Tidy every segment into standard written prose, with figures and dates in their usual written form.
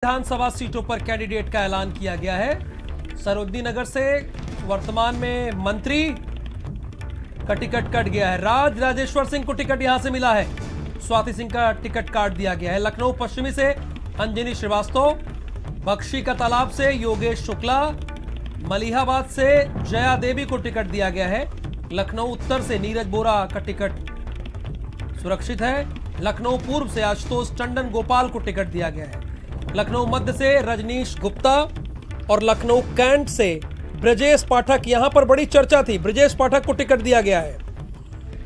विधानसभा सीटों पर कैंडिडेट का ऐलान किया गया है। सरोजनी नगर से वर्तमान में मंत्री का टिकट कट गया है। राजेश्वर सिंह को टिकट यहां से मिला है। स्वाति सिंह का टिकट काट दिया गया है। लखनऊ पश्चिमी से अंजनी श्रीवास्तव, बख्शी का तालाब से योगेश शुक्ला, मलिहाबाद से जया देवी को टिकट दिया गया है। लखनऊ उत्तर से नीरज बोरा का टिकट सुरक्षित है। लखनऊ पूर्व से आशुतोष टंडन गोपाल को टिकट दिया गया है। लखनऊ मध्य से रजनीश गुप्ता और लखनऊ कैंट से ब्रजेश पाठक, यहां पर बड़ी चर्चा थी, ब्रजेश पाठक को टिकट दिया गया है।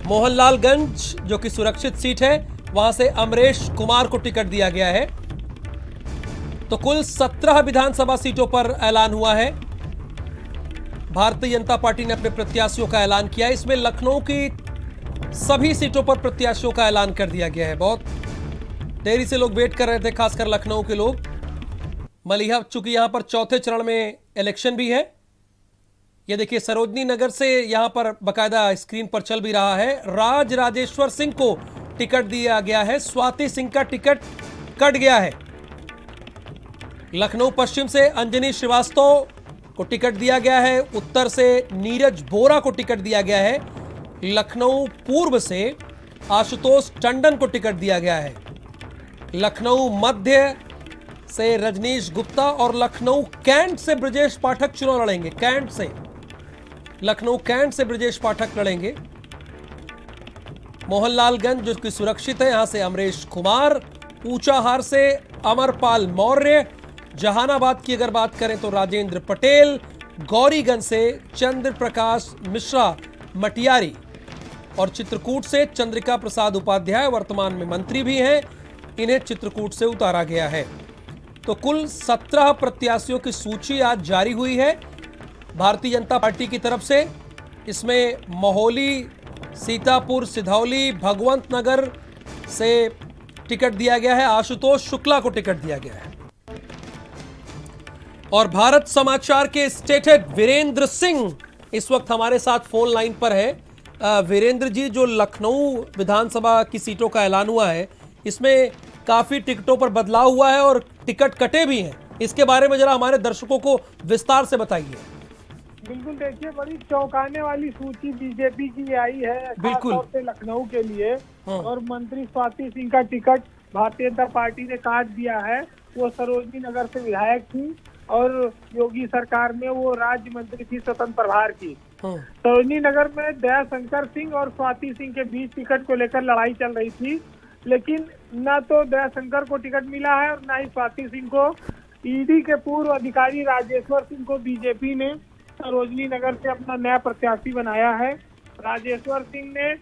मोहनलालगंज जो कि सुरक्षित सीट है, वहां से अमरेश कुमार को टिकट दिया गया है। तो कुल 17 विधानसभा सीटों पर ऐलान हुआ है। भारतीय जनता पार्टी ने अपने प्रत्याशियों का ऐलान किया है। इसमें लखनऊ की सभी सीटों पर प्रत्याशियों का ऐलान कर दिया गया है। बहुत देरी से लोग वेट कर रहे थे, खासकर लखनऊ के लोग। मलिहा, चूंकि यहां पर चौथे चरण में इलेक्शन भी है। ये देखिए, सरोजनी नगर से यहां पर बकायदा स्क्रीन पर चल भी रहा है। राजेश्वर सिंह को टिकट दिया गया है। स्वाति सिंह का टिकट कट गया है। लखनऊ पश्चिम से अंजनी श्रीवास्तव को टिकट दिया गया है। उत्तर से नीरज बोरा को टिकट दिया गया है। लखनऊ पूर्व से आशुतोष टंडन को टिकट दिया गया है। लखनऊ मध्य से रजनीश गुप्ता और लखनऊ कैंट से ब्रजेश पाठक चुनाव लड़ेंगे। कैंट से लखनऊ कैंट से ब्रजेश पाठक लड़ेंगे। मोहनलालगंज जो कि सुरक्षित है, यहां से अमरेश कुमार। ऊंचाहार से अमरपाल मौर्य। जहानाबाद की अगर बात करें तो राजेंद्र पटेल। गौरीगंज से चंद्र प्रकाश मिश्रा मटियारी और चित्रकूट से चंद्रिका प्रसाद उपाध्याय वर्तमान में मंत्री भी हैं, इन्हें चित्रकूट से उतारा गया है। तो कुल 17 प्रत्याशियों की सूची आज जारी हुई है भारतीय जनता पार्टी की तरफ से। इसमें मोहाली, सीतापुर, सिधौली, भगवंत नगर से टिकट दिया गया है। आशुतोष शुक्ला को टिकट दिया गया है। और भारत समाचार के स्टेट हेड वीरेंद्र सिंह इस वक्त हमारे साथ फोन लाइन पर है। वीरेंद्र जी, जो लखनऊ विधानसभा की सीटों का ऐलान हुआ है, इसमें काफी टिकटों पर बदलाव हुआ है और टिकट कटे भी हैं। इसके बारे में जरा हमारे दर्शकों को विस्तार से बताइए। बिल्कुल, देखिए, बड़ी चौंकाने वाली सूची बीजेपी की आई है, बिल्कुल, खासतौर से लखनऊ के लिए। हाँ। और मंत्री स्वाति सिंह का टिकट भारतीय जनता पार्टी ने काट दिया है। वो सरोजनी नगर से विधायक थी और योगी सरकार में वो राज्य मंत्री थी स्वतंत्र प्रभार की। हाँ। सरोजनी नगर में दयाशंकर सिंह और स्वाति सिंह के बीच टिकट को लेकर लड़ाई चल रही थी, लेकिन न तो दयाशंकर को टिकट मिला है और न ही स्वाति सिंह को। ईडी के पूर्व अधिकारी राजेश्वर सिंह को बीजेपी ने सरोजनी नगर से अपना नया प्रत्याशी बनाया है। राजेश्वर सिंह ने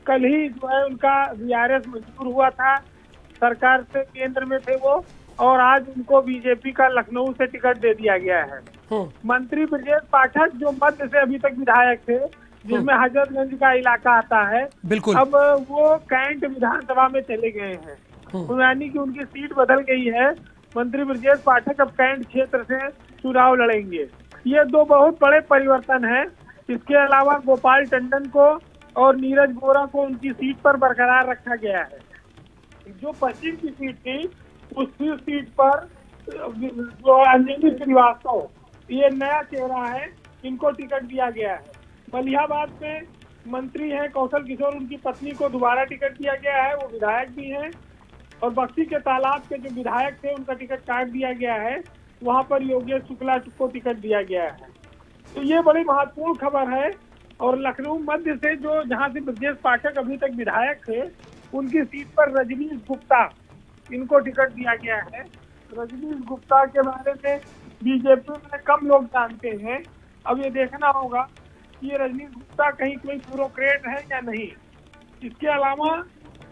कल ही जो है उनका वीआरएस मंजूर हुआ था, सरकार से केंद्र में थे वो, और आज उनको बीजेपी का लखनऊ से टिकट दे दिया गया है। मंत्री ब्रजेश पाठक जो मध्य से अभी तक विधायक थे, जिसमें हजरतगंज का इलाका आता है, बिल्कुल, अब वो कैंट विधानसभा में चले गए हैं। यानी कि उनकी सीट बदल गई है। मंत्री ब्रजेश पाठक अब कैंट क्षेत्र से चुनाव लड़ेंगे। ये दो बहुत बड़े परिवर्तन हैं। इसके अलावा गोपाल टंडन को और नीरज बोरा को उनकी सीट पर बरकरार रखा गया है। जो पश्चिम की सीट थी, उस सीट पर जो अंजनी श्रीवास्तव, ये नया चेहरा है, इनको टिकट दिया गया है। मलिहाबाद में मंत्री हैं कौशल किशोर, उनकी पत्नी को दोबारा टिकट दिया गया है, वो विधायक भी हैं। और बख्शी के तालाब के जो विधायक थे, उनका टिकट काट दिया गया है, वहां पर योगेश शुक्ला को टिकट दिया गया है। तो ये बड़ी महत्वपूर्ण खबर है। और लखनऊ मध्य से जो जहां से ब्रजेश पाठक अभी तक विधायक थे, उनकी सीट पर रजनीश गुप्ता, इनको टिकट दिया गया है। रजनीश गुप्ता के बारे में बीजेपी में कम लोग जानते हैं। अब ये देखना होगा कि ये रजनीश गुप्ता कहीं कोई ब्यूरोक्रेट है या नहीं। इसके अलावा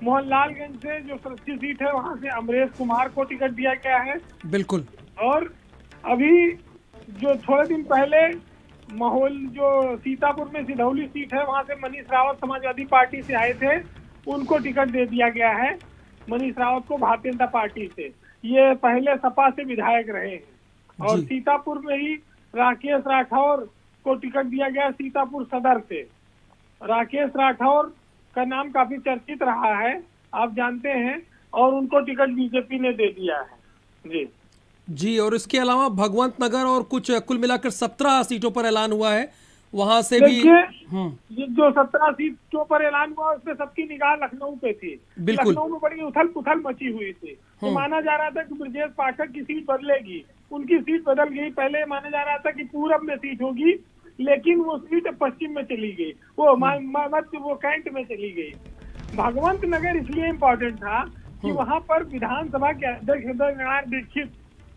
मोहनलालगंज से जो सुरक्षित सीट है, वहां से अमरेश कुमार को टिकट दिया गया है। बिल्कुल। और अभी जो थोड़े दिन पहले जो सीतापुर में सिधौली सीट है, वहां से मनीष रावत समाजवादी पार्टी से आए थे, उनको टिकट दे दिया गया है। मनीष रावत को भारतीय जनता पार्टी से, ये पहले सपा से विधायक रहे हैं। और सीतापुर में ही राकेश राठौर को टिकट दिया गया, सीतापुर सदर से। राकेश राठौर का नाम काफी चर्चित रहा है, आप जानते हैं, और उनको टिकट बीजेपी ने दे दिया है। जी। जी, और इसके अलावा भगवंत नगर और कुछ कुल मिलाकर 17 सीटों पर ऐलान हुआ है, वहां से भी। देखिए, ये जो 17 सीटों पर ऐलान हुआ उसमें सबकी निगाह लखनऊ पे थी। बिल्कुल। लखनऊ में बड़ी उथल पुथल मची हुई थी। तो माना जा रहा था कि ब्रजेश पाठक की सीट बदलेगी, उनकी सीट बदल गई। पहले माना जा रहा था कि पूरब में सीट होगी, लेकिन वो सीट पश्चिम में चली गई, वो कैंट में चली गई। भगवंत नगर इसलिए इम्पोर्टेंट था कि वहां पर विधानसभा के अध्यक्ष हृदय नारायण दीक्षित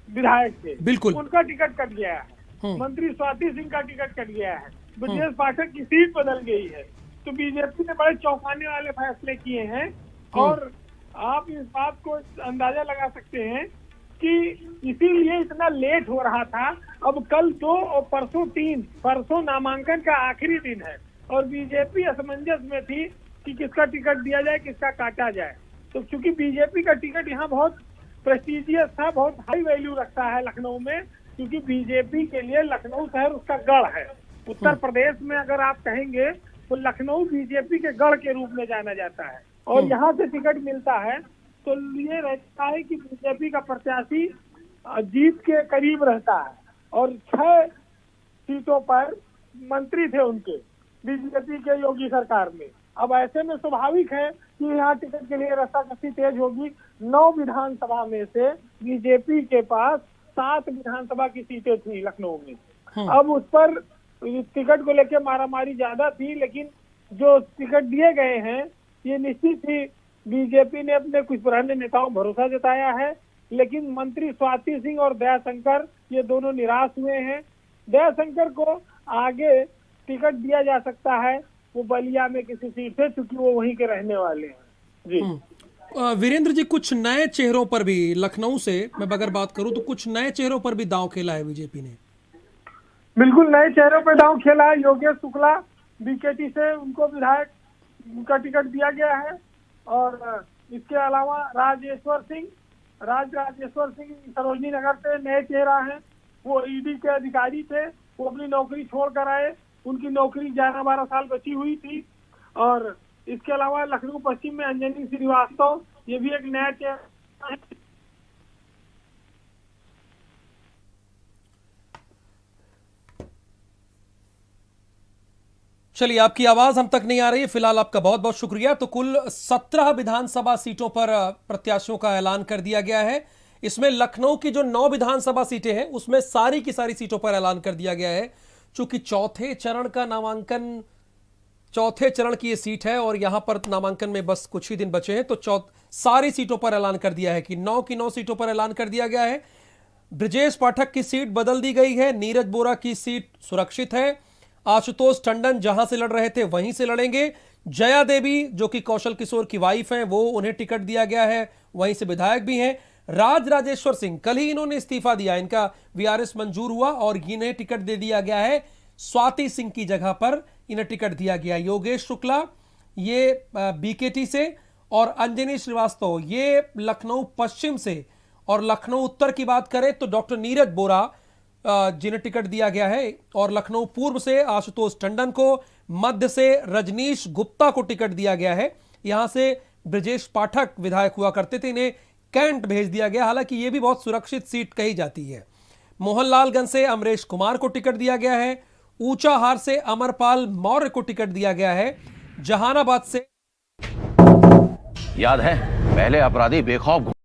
विधायक थे, बिल्कुल। उनका टिकट कट गया है। मंत्री स्वाति सिंह का टिकट कट गया है। ब्रजेश पाठक की सीट बदल गई है। तो बीजेपी ने बड़े चौंकाने वाले फैसले किए हैं। और आप इस बात को अंदाजा लगा सकते हैं कि इसीलिए इतना लेट हो रहा था। अब कल 2 और परसों 3, परसों नामांकन का आखिरी दिन है और बीजेपी असमंजस में थी कि किसका टिकट दिया जाए, किसका काटा जाए। तो चूंकि बीजेपी का टिकट यहाँ बहुत प्रेस्टिजियस था, बहुत हाई वैल्यू रखता है लखनऊ में, क्योंकि बीजेपी के लिए लखनऊ शहर उसका गढ़ है। उत्तर प्रदेश में अगर आप कहेंगे तो लखनऊ बीजेपी के गढ़ के रूप में जाना जाता है और यहाँ से टिकट मिलता है तो ये रहता है कि बीजेपी का प्रत्याशी जीत के करीब रहता है। और 6 सीटों पर मंत्री थे उनके बीजेपी के योगी सरकार में। अब ऐसे में स्वाभाविक है कि यहाँ टिकट के लिए रस्साकसी तेज होगी। 9 विधानसभा में से बीजेपी के पास 7 विधानसभा की सीटें थी लखनऊ में। अब उस पर टिकट को लेकर मारामारी ज्यादा थी, लेकिन जो टिकट दिए गए हैं ये निश्चित ही बीजेपी ने अपने कुछ पुराने नेताओं भरोसा जताया है। लेकिन मंत्री स्वाति सिंह और दयाशंकर ये दोनों निराश हुए हैं। दयाशंकर को आगे टिकट दिया जा सकता है, वो बलिया में किसी सीट से, क्योंकि वो वहीं के रहने वाले हैं। जी वीरेंद्र जी, कुछ नए चेहरों पर भी लखनऊ से मैं अगर बात करूं तो कुछ नए चेहरों पर भी दांव खेला है बीजेपी ने। बिल्कुल नए चेहरों पर दांव खेला है। योगेश शुक्ला बीकेटी से, उनको विधायक उनका टिकट दिया गया है। और इसके अलावा राजेश्वर सिंह सरोजनी नगर से नए चेहरा हैं। वो ईडी के अधिकारी थे, वो अपनी नौकरी छोड़ कर आए, उनकी नौकरी 11-12 साल बची हुई थी। और इसके अलावा लखनऊ पश्चिम में अंजनी श्रीवास्तव, ये भी एक नया चेहरा है। चलिए, आपकी आवाज हम तक नहीं आ रही है फिलहाल, आपका बहुत बहुत शुक्रिया। तो कुल 17 विधानसभा सीटों पर प्रत्याशियों का ऐलान कर दिया गया है। इसमें लखनऊ की जो 9 विधानसभा सीटें हैं उसमें सारी की सारी सीटों पर ऐलान कर दिया गया है। चूंकि चौथे चरण की ये सीट है और यहां पर नामांकन में बस कुछ ही दिन बचे हैं, तो सारी सीटों पर ऐलान कर दिया है कि 9 की 9 सीटों पर ऐलान कर दिया गया है। ब्रजेश पाठक की सीट बदल दी गई है, नीरज बोरा की सीट सुरक्षित है, आशुतोष टंडन जहां से लड़ रहे थे वहीं से लड़ेंगे, जया देवी जो कि कौशल किशोर की वाइफ हैं, वो उन्हें टिकट दिया गया है, वहीं से विधायक भी हैं। राजेश्वर सिंह, कल ही इन्होंने इस्तीफा दिया, इनका वीआरएस मंजूर हुआ और इन्हें टिकट दे दिया गया है। स्वाति सिंह की जगह पर इन्हें टिकट दिया गया। योगेश शुक्ला ये बीकेटी से और अंजनी श्रीवास्तव ये लखनऊ पश्चिम से। और लखनऊ उत्तर की बात करें तो डॉक्टर नीरज बोरा जिन्हें टिकट दिया गया है, और लखनऊ पूर्व से आशुतोष टंडन को, मध्य से रजनीश गुप्ता को टिकट दिया गया है। यहां से ब्रजेश पाठक विधायक हुआ करते थे, इन्हें कैंट भेज दिया गया, हालांकि यह भी बहुत सुरक्षित सीट कही जाती है। मोहनलालगंज से अमरेश कुमार को टिकट दिया गया है, ऊंचाहार से अमरपाल मौर्य को टिकट दिया गया है, जहानाबाद से याद है पहले अपराधी बेखौफ